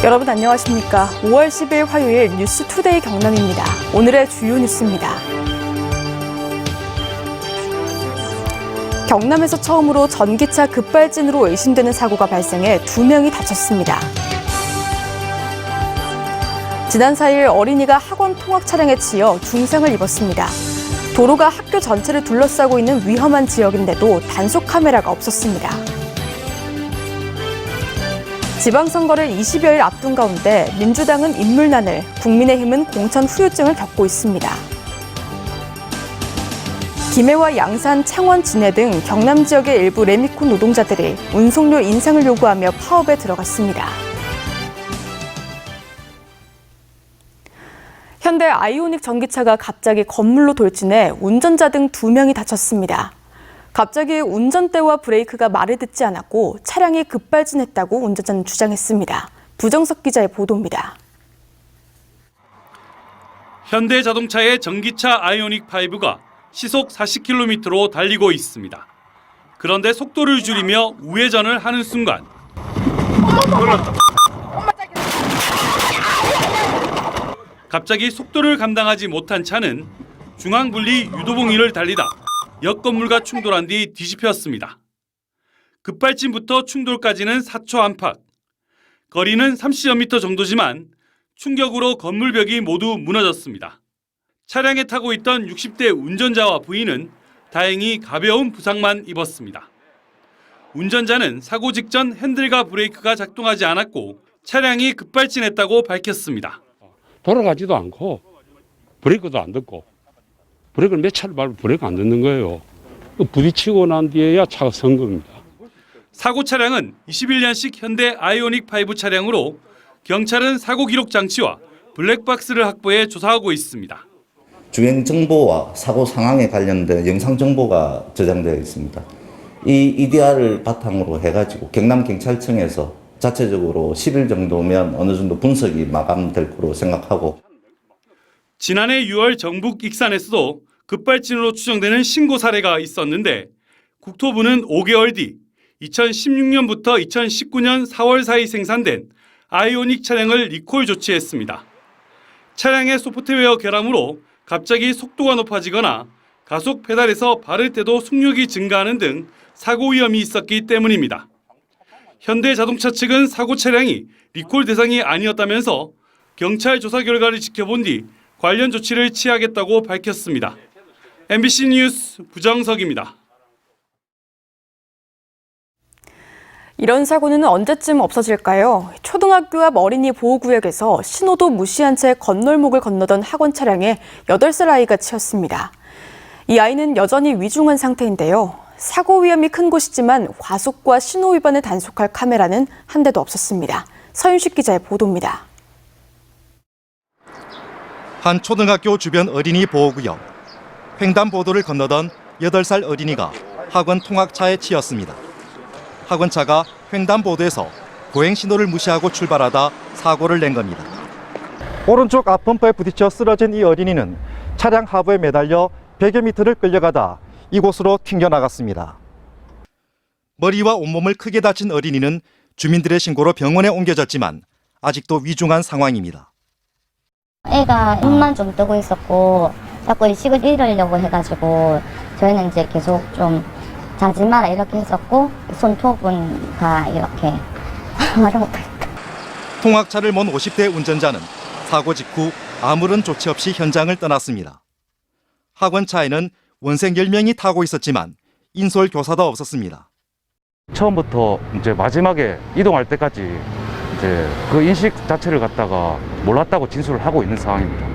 여러분 안녕하십니까? 5월 10일 화요일 뉴스투데이 경남입니다. 오늘의 주요 뉴스입니다. 경남에서 처음으로 전기차 급발진으로 의심되는 사고가 발생해 2명이 다쳤습니다. 지난 4일 어린이가 학원 통학 차량에 치여 중상을 입었습니다. 도로가 학교 전체를 둘러싸고 있는 위험한 지역인데도 단속 카메라가 없었습니다. 지방선거를 20여일 앞둔 가운데 민주당은 인물난을, 국민의힘은 공천 후유증을 겪고 있습니다. 김해와 양산, 창원, 진해 등 경남 지역의 일부 레미콘 노동자들이 운송료 인상을 요구하며 파업에 들어갔습니다. 현대 아이오닉 전기차가 갑자기 건물로 돌진해 운전자 등 2명이 다쳤습니다. 갑자기 운전대와 브레이크가 말을 듣지 않았고 차량이 급발진했다고 운전자는 주장했습니다. 부정석 기자의 보도입니다. 현대자동차의 전기차 아이오닉 5가 시속 40km로 달리고 있습니다. 그런데 속도를 줄이며 우회전을 하는 순간 갑자기 속도를 감당하지 못한 차는 중앙분리 유도봉위를 달리다 옆 건물과 충돌한 뒤 뒤집혔습니다. 급발진부터 충돌까지는 4초 안팎. 거리는 30여 미터 정도지만 충격으로 건물벽이 모두 무너졌습니다. 차량에 타고 있던 60대 운전자와 부인은 다행히 가벼운 부상만 입었습니다. 운전자는 사고 직전 핸들과 브레이크가 작동하지 않았고 차량이 급발진했다고 밝혔습니다. 돌아가지도 않고 브레이크도 안 듣고 브레이크를 몇 차를 밟으면 브레이크 안 듣는 거예요. 부딪히고 난 뒤에야 차가 선 겁니다. 사고 차량은 21년식 현대 아이오닉 5 차량으로 경찰은 사고 기록 장치와 블랙박스를 확보해 조사하고 있습니다. 주행 정보와 사고 상황에 관련된 영상 정보가 저장되어 있습니다. 이 EDR을 바탕으로 해가지고 경남경찰청에서 자체적으로 10일 정도면 어느 정도 분석이 마감될 거로 생각하고, 지난해 6월 전북 익산에서도 급발진으로 추정되는 신고 사례가 있었는데 국토부는 5개월 뒤 2016년부터 2019년 4월 사이 생산된 아이오닉 차량을 리콜 조치했습니다. 차량의 소프트웨어 결함으로 갑자기 속도가 높아지거나 가속 페달에서 바를 때도 속력이 증가하는 등 사고 위험이 있었기 때문입니다. 현대자동차 측은 사고 차량이 리콜 대상이 아니었다면서 경찰 조사 결과를 지켜본 뒤 관련 조치를 취하겠다고 밝혔습니다. MBC 뉴스 부정석입니다. 이런 사고는 언제쯤 없어질까요? 초등학교 앞 어린이 보호구역에서 신호도 무시한 채 건널목을 건너던 학원 차량에 8살 아이가 치였습니다. 이 아이는 여전히 위중한 상태인데요. 사고 위험이 큰 곳이지만 과속과 신호 위반을 단속할 카메라는 한 대도 없었습니다. 서윤식 기자의 보도입니다. 한 초등학교 주변 어린이 보호구역. 횡단보도를 건너던 8살 어린이가 학원 통학차에 치였습니다. 학원차가 횡단보도에서 보행 신호를 무시하고 출발하다 사고를 낸 겁니다. 오른쪽 앞범퍼에 부딪혀 쓰러진 이 어린이는 차량 하부에 매달려 100여 미터를 끌려가다 이곳으로 튕겨나갔습니다. 머리와 온몸을 크게 다친 어린이는 주민들의 신고로 병원에 옮겨졌지만 아직도 위중한 상황입니다. 애가 눈만 좀 뜨고 있었고 자꾸 의식을 잃으려고 해가지고 저희는 이제 계속 좀 자지 마라 이렇게 했었고 손톱은 다 이렇게 통학차를 몬 50대 운전자는 사고 직후 아무런 조치 없이 현장을 떠났습니다. 학원차에는 원생 10명이 타고 있었지만 인솔 교사도 없었습니다. 처음부터 이제 마지막에 이동할 때까지 이제 그 인식 자체를 갖다가 몰랐다고 진술을 하고 있는 상황입니다.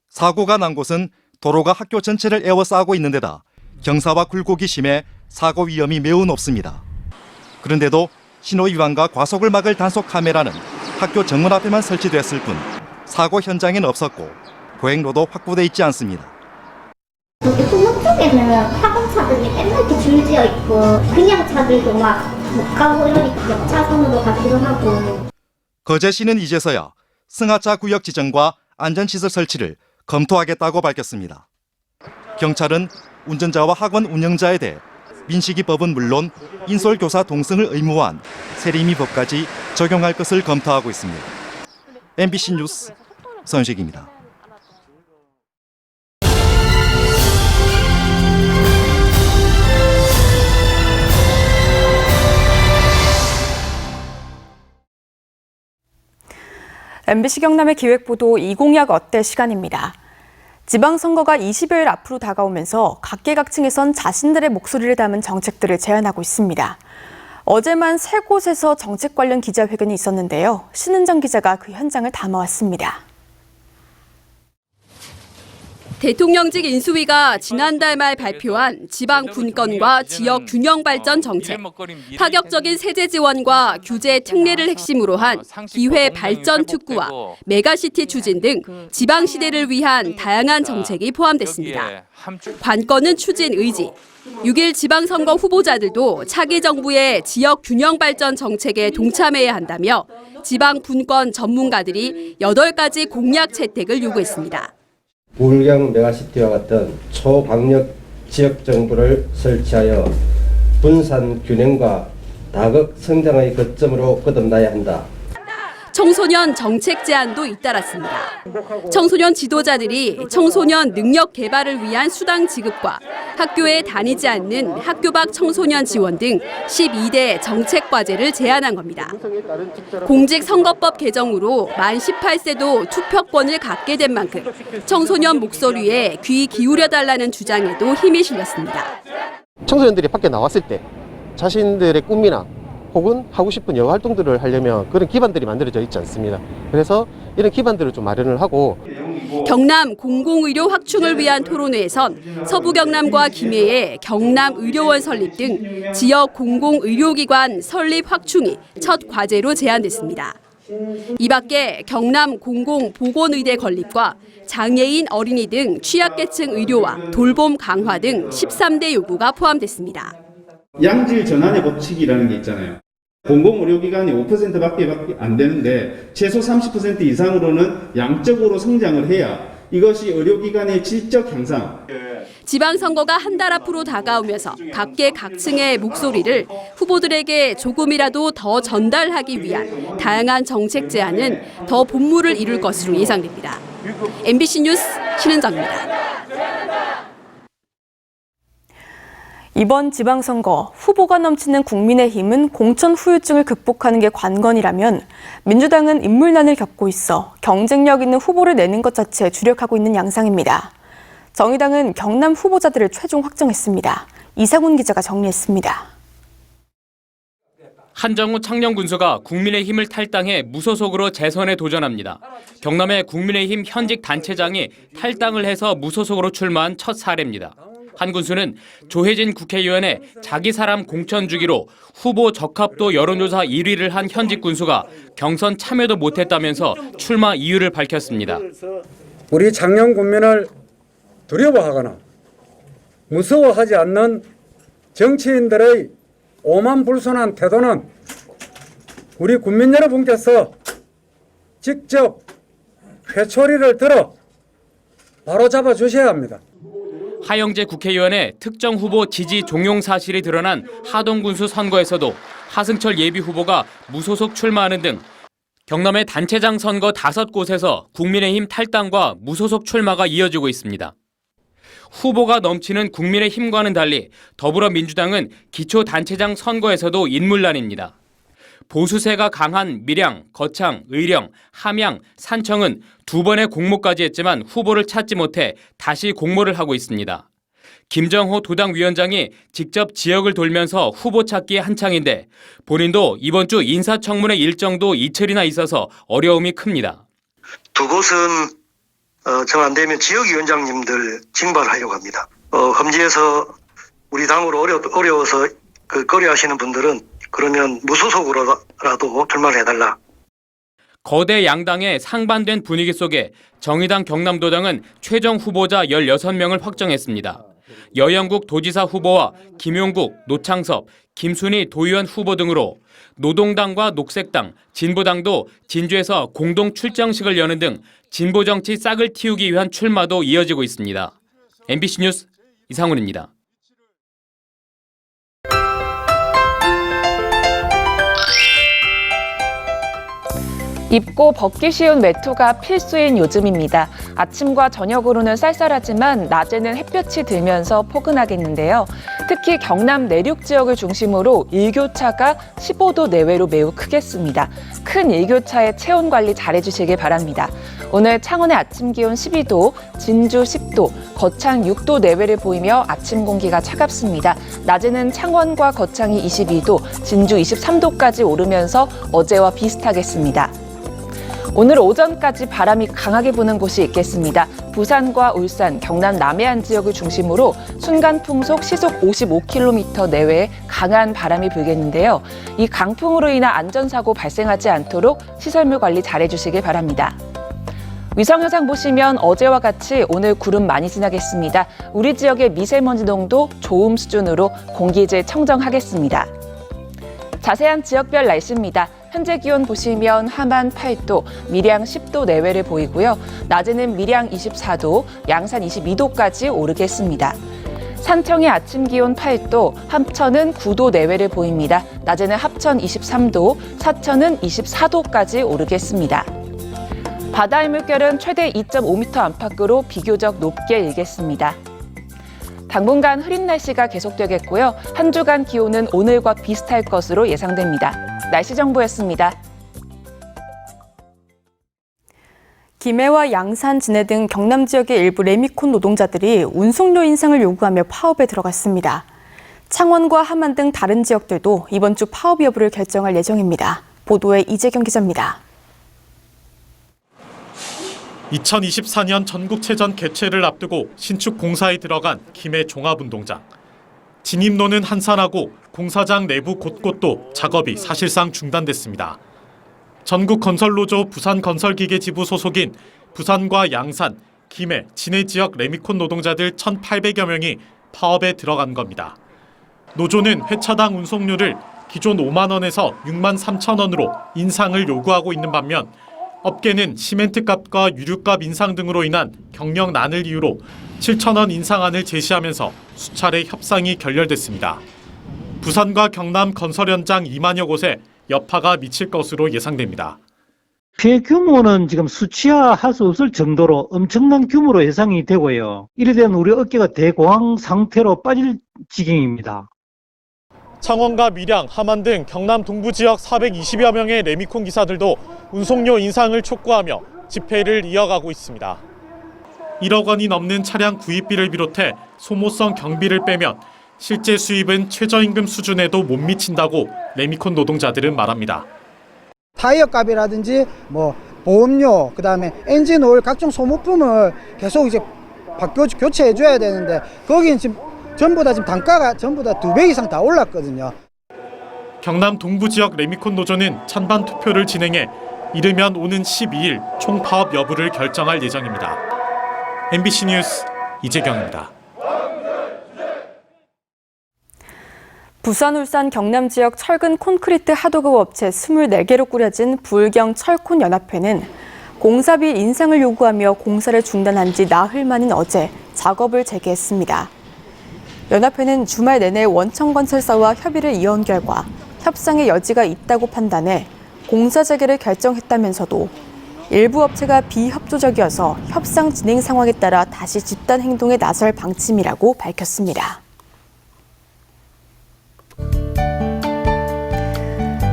사고가 난 곳은 도로가 학교 전체를 에워싸고 있는 데다 경사와 굴곡이 심해 사고 위험이 매우 높습니다. 그런데도 신호 위반과 과속을 막을 단속 카메라는 학교 정문 앞에만 설치됐을 뿐 사고 현장엔 없었고 보행로도 확보돼 있지 않습니다. 여기 소문 쪽에는 학원차들이 맨날 이렇게 줄지어 있고 그냥 차들도 막 못 가고 이러니까 옆차선으로 가기도 하고. 거제시는 이제서야 승하차 구역 지정과 안전시설 설치를 검토하겠다고 밝혔습니다. 경찰은 운전자와 학원 운영자에 대해 민식이법은 물론 인솔교사 동승을 의무화한 세리미법까지 적용할 것을 검토하고 있습니다. MBC 뉴스 선식입니다. MBC 경남의 기획보도 이 공약 어때 시간입니다. 지방선거가 20여일 앞으로 다가오면서 각계각층에선 자신들의 목소리를 담은 정책들을 제안하고 있습니다. 어제만 3곳에서 정책 관련 기자회견이 있었는데요. 신은정 기자가 그 현장을 담아왔습니다. 대통령직 인수위가 지난달 말 발표한 지방 분권과 지역 균형 발전 정책, 파격적인 세제 지원과 규제 특례를 핵심으로 한 기회 발전 특구와 메가시티 추진 등 지방 시대를 위한 다양한 정책이 포함됐습니다. 관건은 추진 의지. 6일 지방선거 후보자들도 차기 정부의 지역 균형 발전 정책에 동참해야 한다며 지방 분권 전문가들이 8가지 공약 채택을 요구했습니다. 부울경 메가시티와 같은 초강력 지역 정부를 설치하여 분산 균형과 다극 성장의 거점으로 거듭나야 한다. 청소년 정책 제안도 잇따랐습니다. 청소년 지도자들이 청소년 능력 개발을 위한 수당 지급과 학교에 다니지 않는 학교 밖 청소년 지원 등 12대 정책 과제를 제안한 겁니다. 공직선거법 개정으로 만 18세도 투표권을 갖게 된 만큼 청소년 목소리에 귀 기울여달라는 주장에도 힘이 실렸습니다. 청소년들이 밖에 나왔을 때 자신들의 꿈이나 혹은 하고 싶은 여가 활동들을 하려면 그런 기반들이 만들어져 있지 않습니다. 그래서 이런 기반들을 좀 마련을 하고 경남 공공의료 확충을 위한 토론회에선 서부 경남과 김해에 경남의료원 설립 등 지역 공공의료기관 설립 확충이 첫 과제로 제안됐습니다. 이 밖에 경남 공공보건의대 건립과 장애인 어린이 등 취약계층 의료와 돌봄 강화 등 13대 요구가 포함됐습니다. 양질 전환의 법칙이라는 게 있잖아요. 공공의료기관이 5%밖에 안 되는데 최소 30% 이상으로는 양적으로 성장을 해야 이것이 의료기관의 질적 향상. 지방선거가 한 달 앞으로 다가오면서 각계각층의 목소리를 후보들에게 조금이라도 더 전달하기 위한 다양한 정책 제안은 더 본물을 이룰 것으로 예상됩니다. MBC 뉴스 신은정입니다. 이번 지방선거 후보가 넘치는 국민의힘은 공천 후유증을 극복하는 게 관건이라면 민주당은 인물난을 겪고 있어 경쟁력 있는 후보를 내는 것 자체에 주력하고 있는 양상입니다. 정의당은 경남 후보자들을 최종 확정했습니다. 이상훈 기자가 정리했습니다. 한정우 창녕군수가 국민의힘을 탈당해 무소속으로 재선에 도전합니다. 경남의 국민의힘 현직 단체장이 탈당을 해서 무소속으로 출마한 첫 사례입니다. 한 군수는 조혜진 국회의원의 자기 사람 공천 주기로 후보 적합도 여론조사 1위를 한 현직 군수가 경선 참여도 못했다면서 출마 이유를 밝혔습니다. 우리 창녕 군민을 두려워하거나 무서워하지 않는 정치인들의 오만불손한 태도는 우리 국민 여러분께서 직접 회초리를 들어 바로잡아 주셔야 합니다. 하영재 국회의원의 특정 후보 지지 종용 사실이 드러난 하동군수 선거에서도 하승철 예비후보가 무소속 출마하는 등 경남의 단체장 선거 5곳에서 국민의힘 탈당과 무소속 출마가 이어지고 있습니다. 후보가 넘치는 국민의힘과는 달리 더불어민주당은 기초단체장 선거에서도 인물난입니다. 보수세가 강한 밀양, 거창, 의령, 함양, 산청은 2번의 공모까지 했지만 후보를 찾지 못해 다시 공모를 하고 있습니다. 김정호 도당 위원장이 직접 지역을 돌면서 후보 찾기에 한창인데 본인도 이번 주 인사청문회 일정도 이틀이나 있어서 어려움이 큽니다. 2곳은 정 안 되면 지역위원장님들 징발하려고 합니다. 험지에서 우리 당으로 어려워서 꺼려하시는 분들은 그러면 무소속으로라도 출마를 해달라. 거대 양당의 상반된 분위기 속에 정의당 경남도당은 최종 후보자 16명을 확정했습니다. 여영국 도지사 후보와 김용국, 노창섭, 김순희 도의원 후보 등으로 노동당과 녹색당, 진보당도 진주에서 공동 출정식을 여는 등 진보정치 싹을 틔우기 위한 출마도 이어지고 있습니다. MBC 뉴스 이상훈입니다. 입고 벗기 쉬운 외투가 필수인 요즘입니다. 아침과 저녁으로는 쌀쌀하지만 낮에는 햇볕이 들면서 포근하겠는데요. 특히 경남 내륙 지역을 중심으로 일교차가 15도 내외로 매우 크겠습니다. 큰 일교차에 체온 관리 잘해주시길 바랍니다. 오늘 창원의 아침 기온 12도, 진주 10도, 거창 6도 내외를 보이며 아침 공기가 차갑습니다. 낮에는 창원과 거창이 22도, 진주 23도까지 오르면서 어제와 비슷하겠습니다. 오늘 오전까지 바람이 강하게 부는 곳이 있겠습니다. 부산과 울산, 경남 남해안 지역을 중심으로 순간 풍속 시속 55km 내외의 강한 바람이 불겠는데요. 이 강풍으로 인한 안전사고 발생하지 않도록 시설물 관리 잘해주시길 바랍니다. 위성영상 보시면 어제와 같이 오늘 구름 많이 지나겠습니다. 우리 지역의 미세먼지 농도 좋음 수준으로 공기질 청정하겠습니다. 자세한 지역별 날씨입니다. 현재 기온 보시면 함안 8도, 밀양 10도 내외를 보이고요. 낮에는 밀양 24도, 양산 22도까지 오르겠습니다. 산청의 아침 기온 8도, 합천은 9도 내외를 보입니다. 낮에는 합천 23도, 사천은 24도까지 오르겠습니다. 바다의 물결은 최대 2.5m 안팎으로 비교적 높게 일겠습니다. 당분간 흐린 날씨가 계속되겠고요. 한 주간 기온은 오늘과 비슷할 것으로 예상됩니다. 날씨 정보였습니다. 김해와 양산, 진해 등 경남 지역의 일부 레미콘 노동자들이 운송료 인상을 요구하며 파업에 들어갔습니다. 창원과 함안 등 다른 지역들도 이번 주 파업 여부를 결정할 예정입니다. 보도에 이재경 기자입니다. 2024년 전국체전 개최를 앞두고 신축 공사에 들어간 김해 종합운동장. 진입로는 한산하고 공사장 내부 곳곳도 작업이 사실상 중단됐습니다. 전국건설노조 부산건설기계지부 소속인 부산과 양산, 김해, 진해 지역 레미콘 노동자들 1,800여 명이 파업에 들어간 겁니다. 노조는 회차당 운송료를 기존 5만 원에서 6만 3천 원으로 인상을 요구하고 있는 반면 업계는 시멘트값과 유류값 인상 등으로 인한 경영난을 이유로 7천 원 인상안을 제시하면서 수차례 협상이 결렬됐습니다. 부산과 경남 건설 현장 2만여 곳에 여파가 미칠 것으로 예상됩니다. 피해 규모는 지금 수치화할 수 없을 정도로 엄청난 규모로 예상이 되고요. 이래 되면 우리 업계가 대공황 상태로 빠질 지경입니다. 창원과 밀양, 함안 등 경남 동부 지역 420여 명의 레미콘 기사들도 운송료 인상을 촉구하며 집회를 이어가고 있습니다. 1억 원이 넘는 차량 구입비를 비롯해 소모성 경비를 빼면 실제 수입은 최저임금 수준에도 못 미친다고 레미콘 노동자들은 말합니다. 타이어 값이라든지 보험료, 그다음에 엔진 오일 각종 소모품을 계속 이제 교체해 줘야 되는데 거기는 지금 전부 다 지금 단가가 전부 다 2배 이상 다 올랐거든요. 경남 동부 지역 레미콘 노조는 찬반 투표를 진행해 이르면 오는 12일 총파업 여부를 결정할 예정입니다. MBC 뉴스 이재경입니다. 부산, 울산, 경남 지역 철근 콘크리트 하도급 업체 24개로 꾸려진 부울경철콘연합회는 공사비 인상을 요구하며 공사를 중단한 지 나흘 만인 어제 작업을 재개했습니다. 연합회는 주말 내내 원청건설사와 협의를 이어온 결과 협상의 여지가 있다고 판단해 공사 재개를 결정했다면서도 일부 업체가 비협조적이어서 협상 진행 상황에 따라 다시 집단 행동에 나설 방침이라고 밝혔습니다.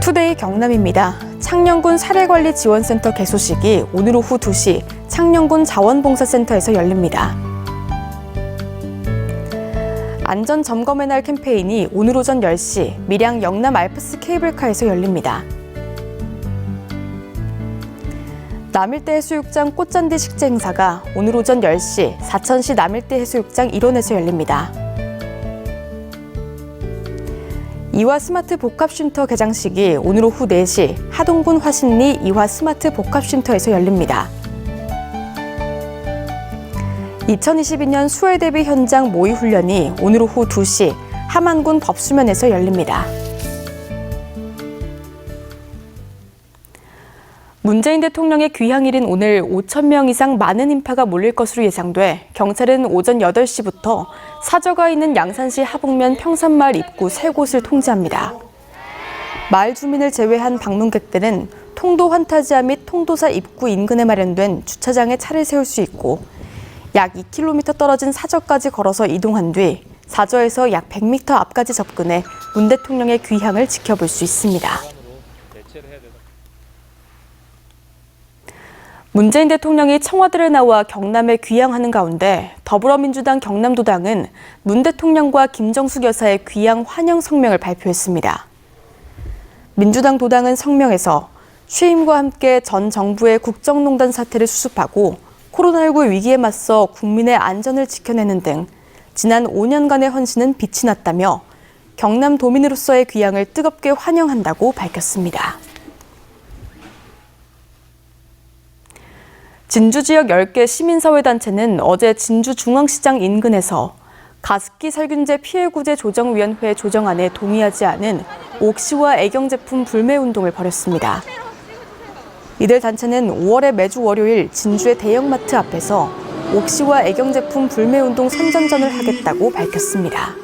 투데이 경남입니다. 창녕군 사례관리지원센터 개소식이 오늘 오후 2시 창녕군 자원봉사센터에서 열립니다. 안전점검의 날 캠페인이 오늘 오전 10시 밀양 영남 알프스 케이블카에서 열립니다. 남일대 해수욕장 꽃잔디 식재 행사가 오늘 오전 10시 사천시 남일대 해수욕장 일원에서 열립니다. 이화 스마트 복합쉼터 개장식이 오늘 오후 4시 하동군 화신리 이화 스마트 복합쉼터에서 열립니다. 2022년 수해 대비 현장 모의 훈련이 오늘 오후 2시 함안군 법수면에서 열립니다. 문재인 대통령의 귀향일인 오늘 5천 명 이상 많은 인파가 몰릴 것으로 예상돼 경찰은 오전 8시부터 사저가 있는 양산시 하북면 평산마을 입구 3곳을 통제합니다. 마을 주민을 제외한 방문객들은 통도 환타지암 및 통도사 입구 인근에 마련된 주차장에 차를 세울 수 있고 약 2km 떨어진 사저까지 걸어서 이동한 뒤 사저에서 약 100m 앞까지 접근해 문 대통령의 귀향을 지켜볼 수 있습니다. 문재인 대통령이 청와대를 나와 경남에 귀향하는 가운데 더불어민주당 경남도당은 문 대통령과 김정숙 여사의 귀향 환영 성명을 발표했습니다. 민주당 도당은 성명에서 취임과 함께 전 정부의 국정농단 사태를 수습하고 코로나19 위기에 맞서 국민의 안전을 지켜내는 등 지난 5년간의 헌신은 빛이 났다며 경남 도민으로서의 귀향을 뜨겁게 환영한다고 밝혔습니다. 진주 지역 10개 시민사회단체는 어제 진주중앙시장 인근에서 가습기 살균제 피해구제 조정위원회 조정안에 동의하지 않은 옥시와 애경제품 불매운동을 벌였습니다. 이들 단체는 5월에 매주 월요일 진주의 대형마트 앞에서 옥시와 애경제품 불매운동 선전전을 하겠다고 밝혔습니다.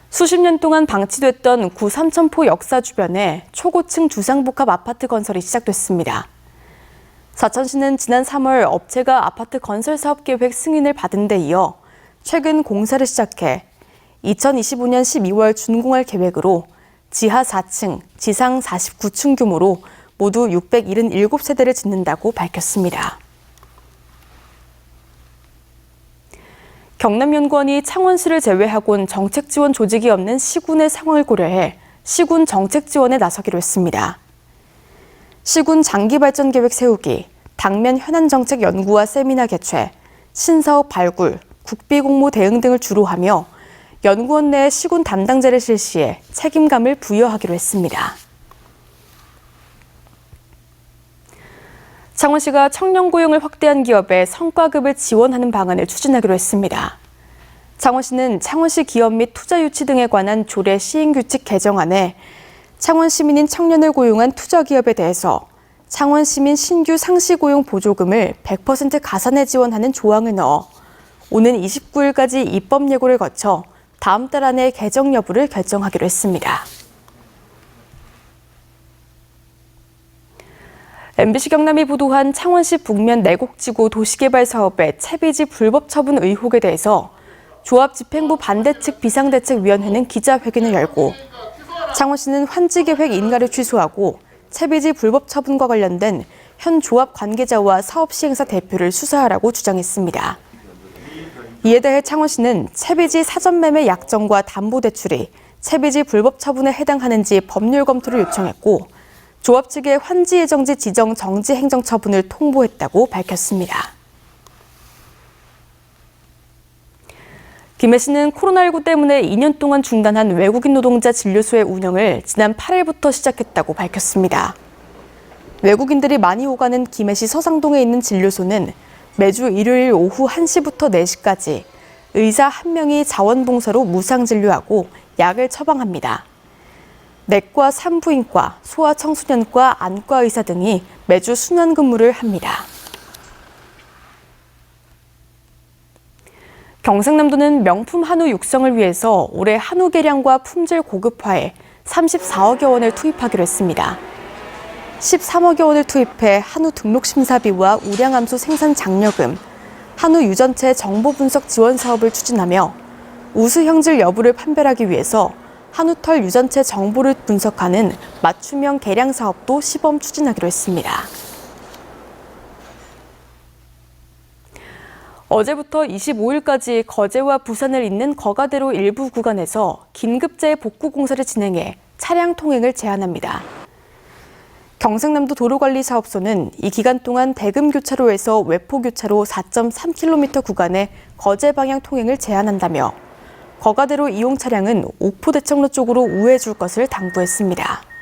수십 년 동안 방치됐던 구 삼천포 역사 주변에 초고층 주상복합 아파트 건설이 시작됐습니다. 사천시는 지난 3월 업체가 아파트 건설 사업 계획 승인을 받은 데 이어 최근 공사를 시작해 2025년 12월 준공할 계획으로 지하 4층, 지상 49층 규모로 모두 677세대를 짓는다고 밝혔습니다. 경남연구원이 창원시를 제외하고는 정책 지원 조직이 없는 시군의 상황을 고려해 시군 정책 지원에 나서기로 했습니다. 시군 장기 발전 계획 세우기, 당면 현안 정책 연구와 세미나 개최, 신사업 발굴, 국비 공모 대응 등을 주로 하며 연구원 내 시군 담당자를 실시해 책임감을 부여하기로 했습니다. 창원시가 청년 고용을 확대한 기업에 성과급을 지원하는 방안을 추진하기로 했습니다. 창원시는 창원시 기업 및 투자 유치 등에 관한 조례 시행규칙 개정안에 창원 시민인 청년을 고용한 투자기업에 대해서 창원 시민 신규 상시 고용 보조금을 100% 가산해 지원하는 조항을 넣어 오는 29일까지 입법 예고를 거쳐 다음 달 안에 개정 여부를 결정하기로 했습니다. MBC 경남이 보도한 창원시 북면 내곡지구 도시개발 사업의 채비지 불법 처분 의혹에 대해서 조합집행부 반대측 비상대책위원회는 기자회견을 열고 창원시는 환지계획 인가를 취소하고 채비지 불법 처분과 관련된 현 조합 관계자와 사업시행사 대표를 수사하라고 주장했습니다. 이에 대해 창원시는 채비지 사전매매 약정과 담보대출이 채비지 불법 처분에 해당하는지 법률 검토를 요청했고 조합 측에 환지 예정지 지정 정지 행정 처분을 통보했다고 밝혔습니다. 김해 씨는 코로나19 때문에 2년 동안 중단한 외국인 노동자 진료소의 운영을 지난 8일부터 시작했다고 밝혔습니다. 외국인들이 많이 오가는 김해시 서상동에 있는 진료소는 매주 일요일 오후 1시부터 4시까지 의사 1명이 자원봉사로 무상진료하고 약을 처방합니다. 내과, 산부인과, 소아청소년과, 안과 의사 등이 매주 순환 근무를 합니다. 경상남도는 명품 한우 육성을 위해서 올해 한우 개량과 품질 고급화에 34억여 원을 투입하기로 했습니다. 13억여 원을 투입해 한우 등록 심사비와 우량함수 생산 장려금, 한우 유전체 정보 분석 지원 사업을 추진하며 우수 형질 여부를 판별하기 위해서 한우털 유전체 정보를 분석하는 맞춤형 개량 사업도 시범 추진하기로 했습니다. 어제부터 25일까지 거제와 부산을 잇는 거가대로 일부 구간에서 긴급재해 복구 공사를 진행해 차량 통행을 제한합니다. 경상남도 도로관리사업소는 이 기간 동안 대금교차로에서 외포교차로 4.3km 구간의 거제 방향 통행을 제한한다며 거가대로 이용 차량은 옥포대청로 쪽으로 우회해 줄 것을 당부했습니다.